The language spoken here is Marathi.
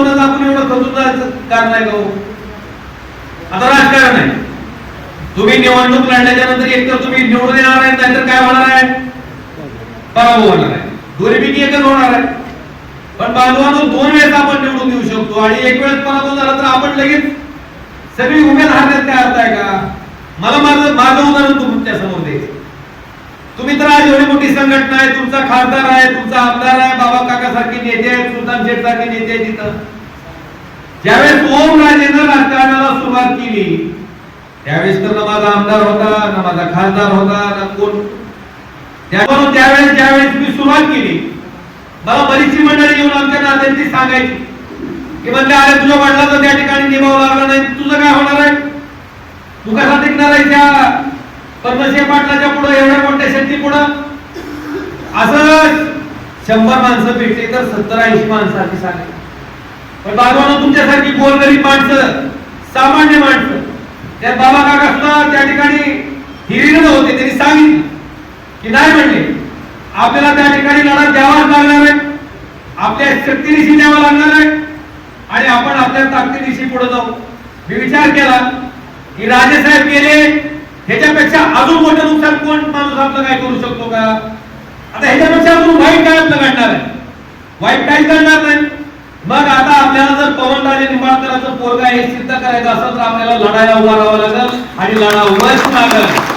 होतं आपण एवढं खचून जायचं कारण आहे का हो? आता राजकारण आहे, तुम्ही निवडणूक लढल्याच्या नंतर एकतर तुम्ही निवडून येणार आहे, नाहीतर काय होणार आहे, पराभव होणार आहे, दोन्हीपैकी एकच होणार आहे. पण बांधवांनो, 2 वेळेस आपण निवडून येऊ शकतो आणि एक वेळेस पराभव झाला तर आपण लगेच सगळी उमेद हारण्यात काय अर्थ आहे का? मला माझं उदाहरण तुमच्या समोर द्यायचं. तुम्ही तर आज एवढी मोठी संघटना आहे, तुमचा खासदार आहे, तुमचा आमदार आहे, बाबा काका सारखे नेते आहेत, सुलतान शेठ सारखे नेते आहेत. तिथं ज्यावेळेस ओमराजेंना राजकारणाला सुरुवात केली त्यावेळेस तर ना माझा आमदार होता, ना माझा खासदार होता, ना कोण. ज्यावेळेस मी सुरुवात केली, मला बरीचशी मंडळी येऊन आमच्या नात्यांची सांगायची की म्हणजे अरे तुझ्या वडिलांचं त्या ठिकाणी निभाव लागला नाही, तुझं काय होणार आहे, तू कसा टिकणार आहे त्या पद्मश्री पाटलाच्या पुढे, एवढ्या मोठ्या शक्ती पुढे. असं 100 माणसं भेटली तर 70-80 माणसांची सांगितलं. पण बाबांनो, तुमच्यासारखी गोरगरीब माणसं, सामान्य माणसं, त्या बाबा काका सुद्धा त्या ठिकाणी हिरीनं होते, त्यांनी सांगितलं की नाही म्हणले आपल्याला त्या ठिकाणी लढा द्यावाच लागणार आहे, आपल्या शक्तीनिशी द्यावा लागणार आहे आणि आपण आपल्या ताकदीनिशी पुढे जाऊ. मी विचार केला की राजेसाहेब गेले, ह्याच्यापेक्षा अजून मोठं नुकसान कोण माणूस आपलं काय करू शकतो का? आता ह्याच्यापेक्षा अजून वाईट काय आपलं घडणार आहे? वाईट काहीच घडणार नाही. मग आता आपल्याला जर पवनराजे निंबाळकरांचं पोरगा हे सिद्ध करायचं असेल तर आपल्याला लढायला उभा राहावं लागेल आणि लढा उभाच लागेल.